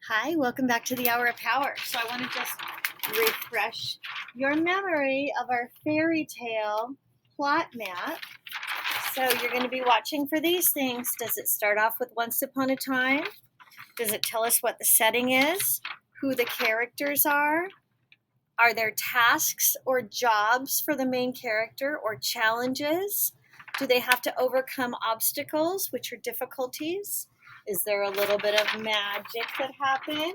Hi, welcome back to the Hour of Power. So I want to just refresh your memory of our fairy tale plot map. So you're going to be watching for these things. Does it start off with once upon a time? Does it tell us what the setting is? Who the characters are? Are there tasks or jobs for the main character or challenges? Do they have to overcome obstacles, which are difficulties? Is there a little bit of magic that happens?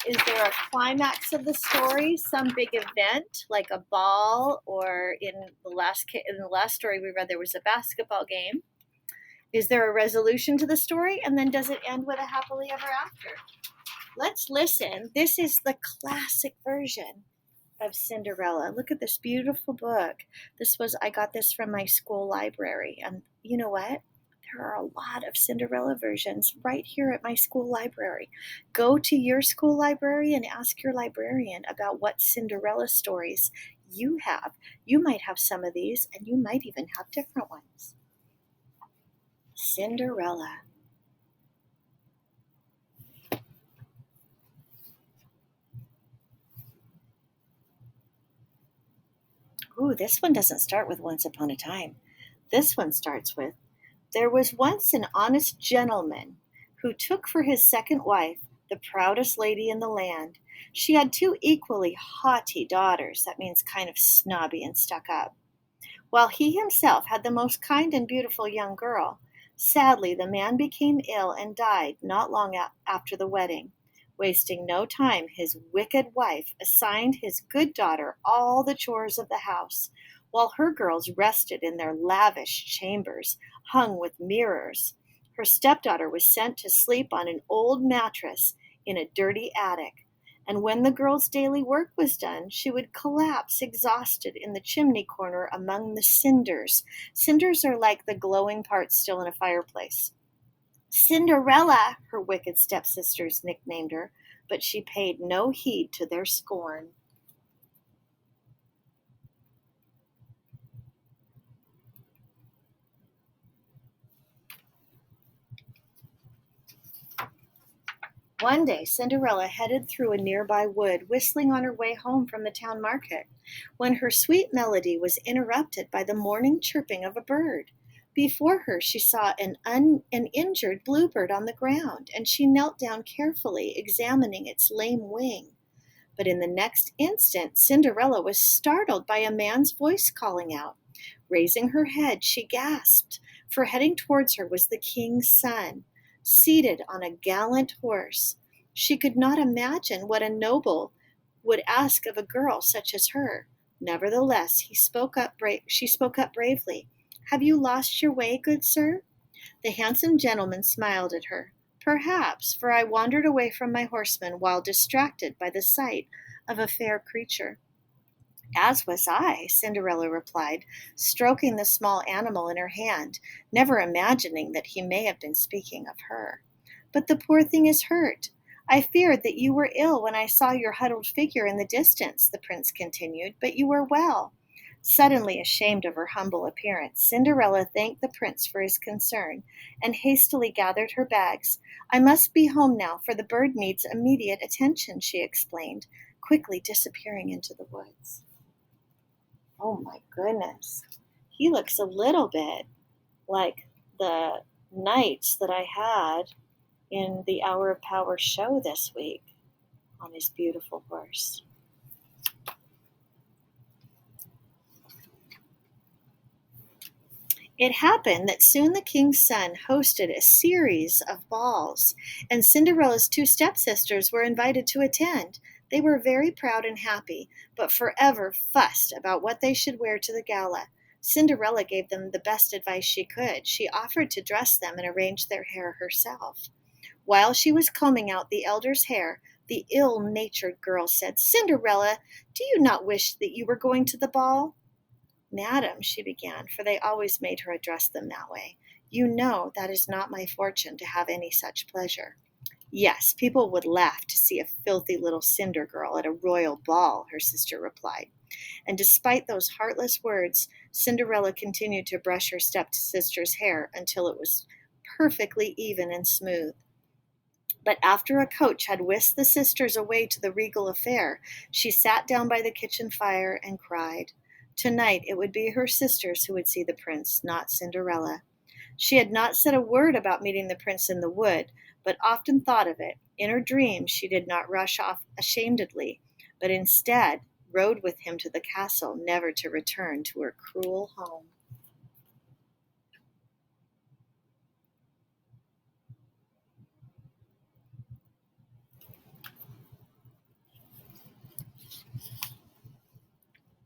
Is there a climax of the story, some big event like a ball, or in the last story we read there was a basketball game? Is there a resolution to the story, and then does it end with a happily ever after? Let's listen. This is the classic version of Cinderella. Look at this beautiful book. I got this from my school library, and you know what? There are a lot of Cinderella versions right here at my school library. Go to your school library and ask your librarian about what Cinderella stories you have. You might have some of these, and you might even have different ones. Cinderella. Ooh, this one doesn't start with once upon a time. This one starts with, there was once an honest gentleman who took for his second wife the proudest lady in the land. She had two equally haughty daughters, that means kind of snobby and stuck up, while he himself had the most kind and beautiful young girl. Sadly, the man became ill and died not long after the wedding. Wasting no time, his wicked wife assigned his good daughter all the chores of the house, while her girls rested in their lavish chambers, hung with mirrors. Her stepdaughter was sent to sleep on an old mattress in a dirty attic, and when the girl's daily work was done, she would collapse exhausted in the chimney corner among the cinders. Cinders are like the glowing parts still in a fireplace. Cinderella, her wicked stepsisters nicknamed her, but she paid no heed to their scorn. One day, Cinderella headed through a nearby wood, whistling on her way home from the town market, when her sweet melody was interrupted by the morning chirping of a bird. Before her, she saw an injured bluebird on the ground, and she knelt down carefully, examining its lame wing. But in the next instant, Cinderella was startled by a man's voice calling out. Raising her head, she gasped, for heading towards her was the king's son, seated on a gallant horse. She could not imagine what a noble would ask of a girl such as her. Nevertheless, she spoke up bravely. Have you lost your way, good sir? The handsome gentleman smiled at her. Perhaps, for I wandered away from my horseman while distracted by the sight of a fair creature. As was I, Cinderella replied, stroking the small animal in her hand, never imagining that he may have been speaking of her. But the poor thing is hurt. I feared that you were ill when I saw your huddled figure in the distance, the prince continued, but you are well. Suddenly ashamed of her humble appearance, Cinderella thanked the prince for his concern and hastily gathered her bags. I must be home now, for the bird needs immediate attention, she explained, quickly disappearing into the woods. Oh my goodness. He looks a little bit like the knights that I had in the Hour of Power show this week on his beautiful horse. It happened that soon the king's son hosted a series of balls, and Cinderella's two stepsisters were invited to attend. They were very proud and happy, but forever fussed about what they should wear to the gala. Cinderella gave them the best advice she could. She offered to dress them and arrange their hair herself. While she was combing out the elder's hair, the ill-natured girl said, Cinderella, do you not wish that you were going to the ball? Madam, she began, for they always made her address them that way, you know that is not my fortune to have any such pleasure. Yes, people would laugh to see a filthy little cinder girl at a royal ball, her sister replied. And despite those heartless words, Cinderella continued to brush her stepsister's hair until it was perfectly even and smooth. But after a coach had whisked the sisters away to the regal affair, she sat down by the kitchen fire and cried. Tonight it would be her sisters who would see the prince, not Cinderella. She had not said a word about meeting the prince in the wood, but often thought of it. In her dreams she did not rush off ashamedly, but instead rode with him to the castle, never to return to her cruel home.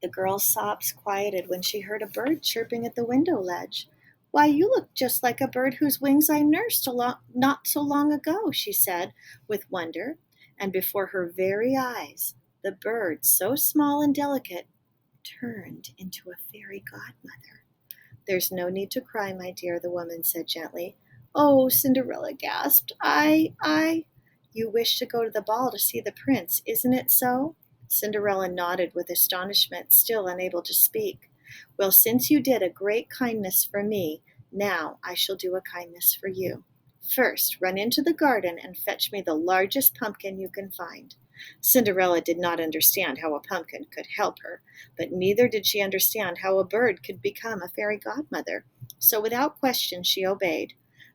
The girl's sobs quieted when she heard a bird chirping at the window ledge. "Why, you look just like a bird whose wings I nursed not so long ago," she said with wonder, and before her very eyes, the bird, so small and delicate, turned into a fairy godmother. "There's no need to cry, my dear," the woman said gently. "Oh," Cinderella gasped, I. You wish to go to the ball to see the prince, isn't it so?" Cinderella nodded with astonishment, still unable to speak. "Well, since you did a great kindness for me, now I shall do a kindness for you. First, run into the garden and fetch me the largest pumpkin you can find." Cinderella did not understand how a pumpkin could help her, but neither did she understand how a bird could become a fairy godmother. So without question she obeyed.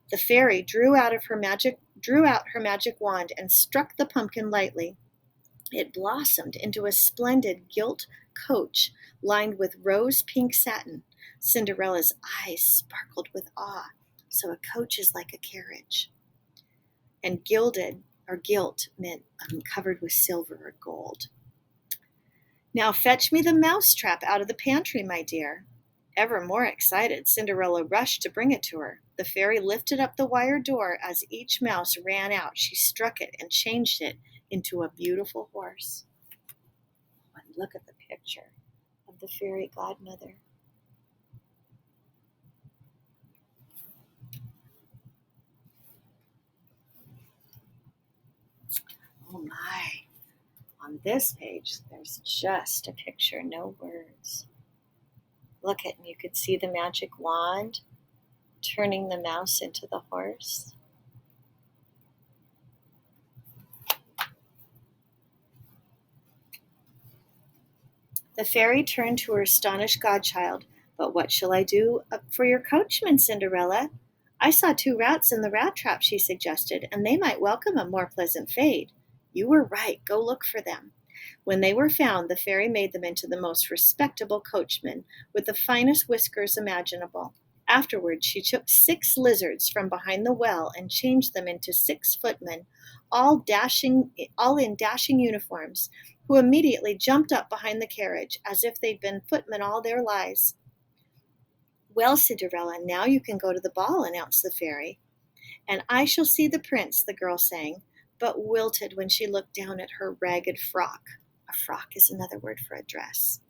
The fairy drew out her magic wand and struck the pumpkin lightly. It blossomed into a splendid gilt coach lined with rose pink satin. Cinderella's eyes sparkled with awe. So a coach is like a carriage. And gilded or gilt meant covered with silver or gold. "Now fetch me the mousetrap out of the pantry, my dear." Ever more excited, Cinderella rushed to bring it to her. The fairy lifted up the wire door. As each mouse ran out, she struck it and changed it into a beautiful horse. And look at the picture of the fairy godmother. Oh my. On this page, there's just a picture, no words. Look at, and you could see the magic wand turning the mouse into the horse. The fairy turned to her astonished godchild. "But what shall I do for your coachman, Cinderella?" "I saw 2 rats in the rat trap," she suggested, "and they might welcome a more pleasant fate." "You were right. Go look for them." When they were found, the fairy made them into the most respectable coachmen, with the finest whiskers imaginable. Afterward, she took 6 lizards from behind the well and changed them into 6 footmen, all in dashing uniforms, who immediately jumped up behind the carriage as if they'd been footmen all their lives. "Well, Cinderella, now you can go to the ball," announced the fairy. "And I shall see the prince," the girl sang, but wilted when she looked down at her ragged frock. A frock is another word for a dress.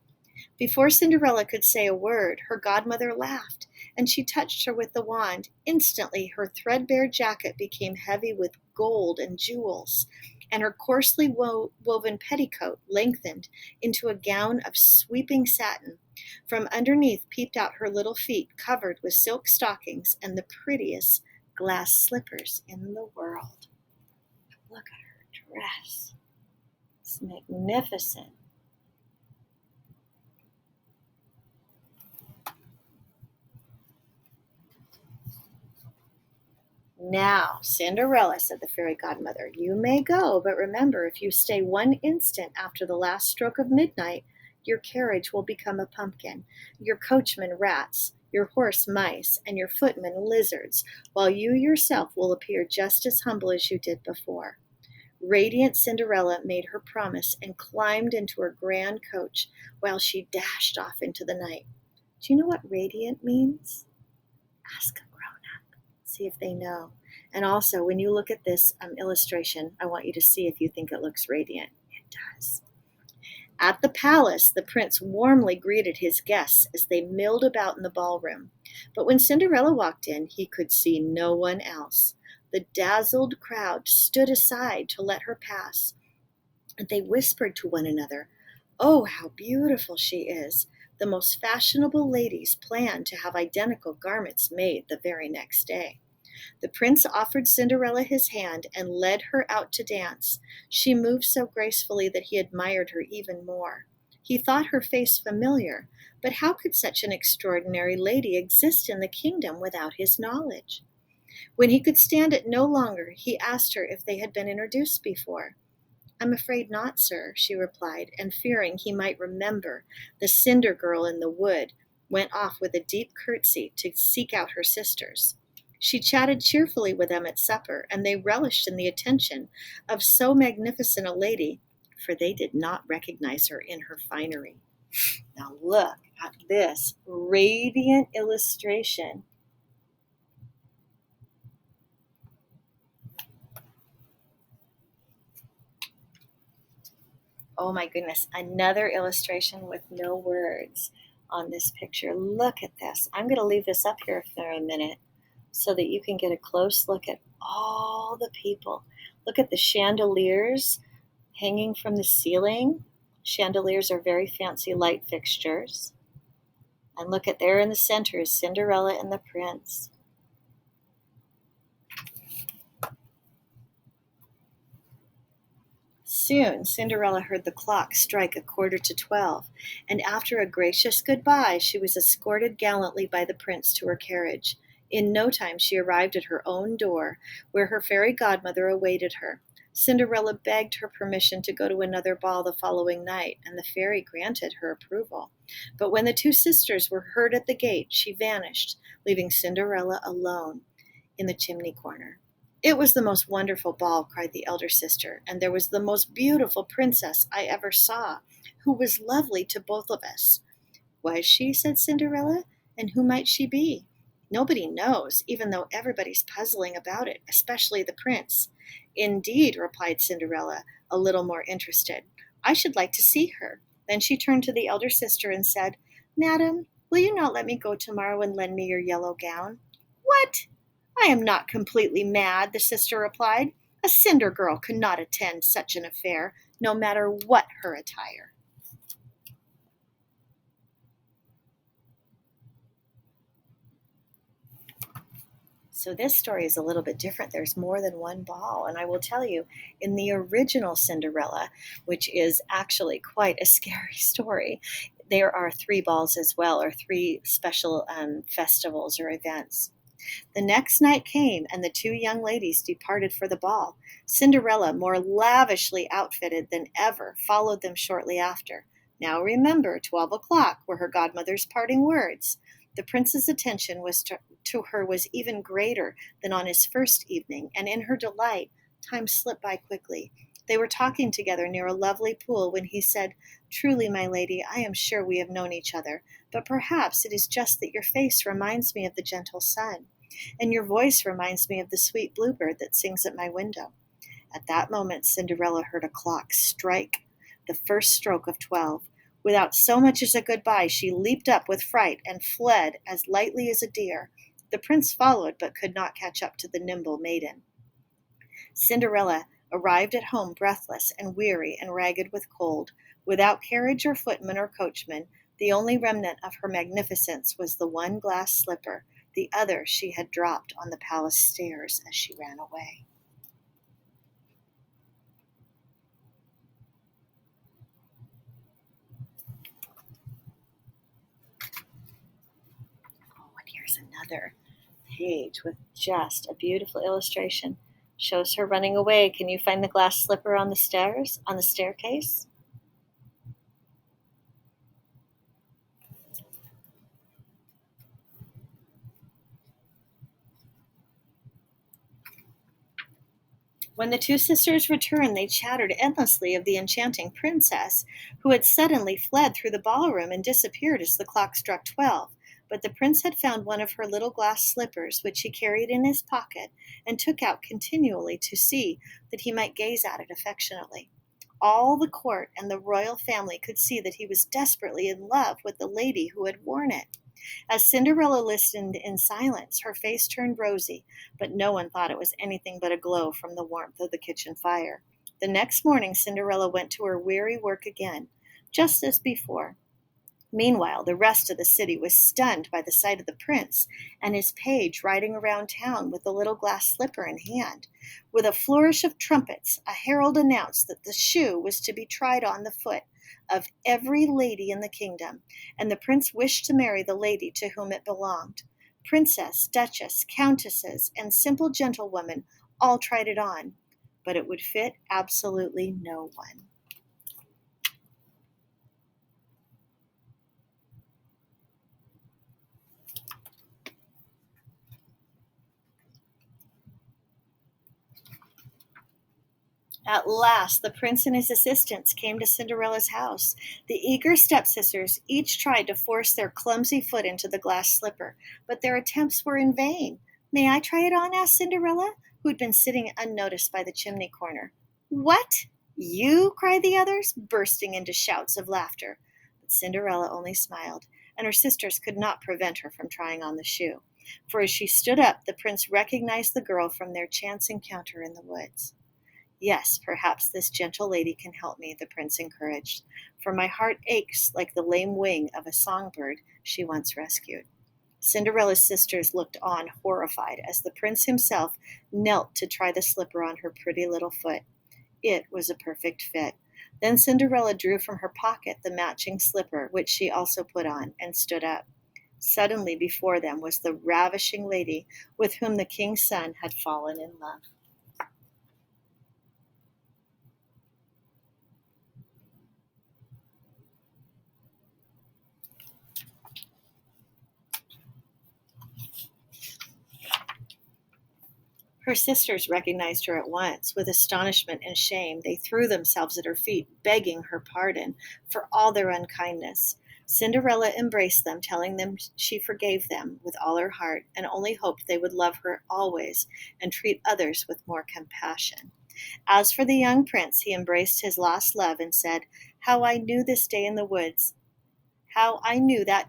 Before Cinderella could say a word, her godmother laughed, and she touched her with the wand. Instantly, her threadbare jacket became heavy with gold and jewels, and her coarsely woven petticoat lengthened into a gown of sweeping satin. From underneath peeped out her little feet, covered with silk stockings and the prettiest glass slippers in the world. Look at her dress. It's magnificent. "Now, Cinderella," said the fairy godmother, "you may go, but remember, if you stay 1 instant after the last stroke of midnight, your carriage will become a pumpkin, your coachman rats, your horse mice, and your footmen lizards, while you yourself will appear just as humble as you did before." Radiant Cinderella made her promise and climbed into her grand coach while she dashed off into the night. Do you know what radiant means? Ask a grown-up. See if they know. And also, when you look at this illustration, I want you to see if you think it looks radiant. It does. At the palace, the prince warmly greeted his guests as they milled about in the ballroom. But when Cinderella walked in, he could see no one else. The dazzled crowd stood aside to let her pass, and they whispered to one another, "Oh, how beautiful she is!" The most fashionable ladies planned to have identical garments made the very next day. The prince offered Cinderella his hand and led her out to dance. She moved so gracefully that he admired her even more. He thought her face familiar, but how could such an extraordinary lady exist in the kingdom without his knowledge? When he could stand it no longer, he asked her if they had been introduced before. "I'm afraid not, sir," she replied, and fearing he might remember the cinder girl in the wood, went off with a deep curtsy to seek out her sisters. She chatted cheerfully with them at supper, and they relished in the attention of so magnificent a lady, for they did not recognize her in her finery. Now look at this radiant illustration. Oh my goodness, another illustration with no words on this picture. Look at this. I'm going to leave this up here for a minute so that you can get a close look at all the people. Look at the chandeliers hanging from the ceiling. Chandeliers are very fancy light fixtures. And look at there in the center is Cinderella and the prince. Soon Cinderella heard the clock strike 11:45, and after a gracious good-bye, she was escorted gallantly by the prince to her carriage. In no time she arrived at her own door, where her fairy godmother awaited her. Cinderella begged her permission to go to another ball the following night, and the fairy granted her approval. But when the two sisters were heard at the gate, she vanished, leaving Cinderella alone in the chimney corner. "It was the most wonderful ball," cried the elder sister, "and there was the most beautiful princess I ever saw, who was lovely to both of us." "Was she?" said Cinderella. "And who might she be?" "Nobody knows, even though everybody's puzzling about it, especially the prince." "Indeed," replied Cinderella, a little more interested. "I should like to see her." Then she turned to the elder sister and said, "Madam, will you not let me go tomorrow and lend me your yellow gown?" "What? I am not completely mad," the sister replied. "A cinder girl could not attend such an affair, no matter what her attire." So this story is a little bit different. There's more than one ball. And I will tell you, in the original Cinderella, which is actually quite a scary story, there are three balls as well, or three special festivals or events. The next night came, and the two young ladies departed for the ball. Cinderella, more lavishly outfitted than ever, followed them shortly after. "Now remember, 12 o'clock," were her godmother's parting words. The prince's attention to her was even greater than on his first evening, and in her delight, time slipped by quickly. They were talking together near a lovely pool when he said, "Truly, my lady, I am sure we have known each other, but perhaps it is just that your face reminds me of the gentle sun, and your voice reminds me of the sweet bluebird that sings at my window." At that moment, Cinderella heard a clock strike the first stroke of 12. Without so much as a goodbye, she leaped up with fright and fled as lightly as a deer. The prince followed, but could not catch up to the nimble maiden. Cinderella arrived at home breathless and weary and ragged with cold. Without carriage or footman or coachman, the only remnant of her magnificence was the one glass slipper. The other she had dropped on the palace stairs as she ran away. Oh, and here's another page with just a beautiful illustration. Shows her running away. Can you find the glass slipper on the stairs, on the staircase? When the two sisters returned, they chattered endlessly of the enchanting princess, who had suddenly fled through the ballroom and disappeared as the clock struck 12. But the prince had found one of her little glass slippers, which he carried in his pocket, and took out continually to see that he might gaze at it affectionately. All the court and the royal family could see that he was desperately in love with the lady who had worn it. As Cinderella listened in silence, her face turned rosy, but no one thought it was anything but a glow from the warmth of the kitchen fire. The next morning, Cinderella went to her weary work again, just as before. Meanwhile, the rest of the city was stunned by the sight of the prince and his page riding around town with the little glass slipper in hand. With a flourish of trumpets, a herald announced that the shoe was to be tried on the foot of every lady in the kingdom, and the prince wished to marry the lady to whom it belonged. Princess, duchess, countesses, and simple gentlewomen all tried it on, but it would fit absolutely no one. At last, the prince and his assistants came to Cinderella's house. The eager stepsisters each tried to force their clumsy foot into the glass slipper, but their attempts were in vain. "May I try it on?" asked Cinderella, who had been sitting unnoticed by the chimney corner. "What? You?" cried the others, bursting into shouts of laughter. But Cinderella only smiled, and her sisters could not prevent her from trying on the shoe. For as she stood up, the prince recognized the girl from their chance encounter in the woods. "Yes, perhaps this gentle lady can help me," the prince encouraged, "for my heart aches like the lame wing of a songbird she once rescued." Cinderella's sisters looked on horrified as the prince himself knelt to try the slipper on her pretty little foot. It was a perfect fit. Then Cinderella drew from her pocket the matching slipper, which she also put on, and stood up. Suddenly before them was the ravishing lady with whom the king's son had fallen in love. Her sisters recognized her at once. With astonishment and shame, they threw themselves at her feet, begging her pardon for all their unkindness. Cinderella embraced them, telling them she forgave them with all her heart and only hoped they would love her always and treat others with more compassion. As for the young prince, he embraced his lost love and said, How I knew that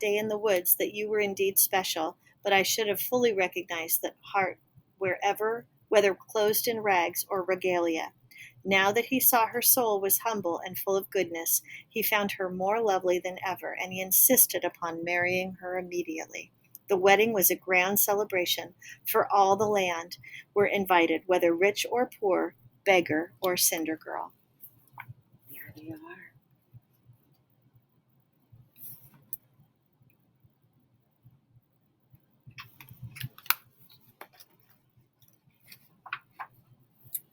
day in the woods that you were indeed special, but I should have fully recognized that heart wherever, whether clothed in rags or regalia. Now that he saw her soul was humble and full of goodness, he found her more lovely than ever, and he insisted upon marrying her immediately. The wedding was a grand celebration, for all the land were invited, whether rich or poor, beggar or cinder girl. There they are.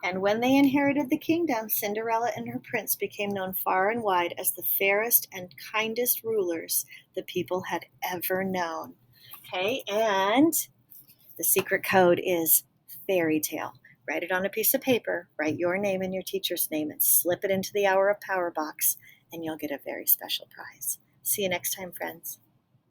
And when they inherited the kingdom, Cinderella and her prince became known far and wide as the fairest and kindest rulers the people had ever known. Okay, and the secret code is fairy tale. Write it on a piece of paper, write your name and your teacher's name, and slip it into the Hour of Power box, and you'll get a very special prize. See you next time, friends.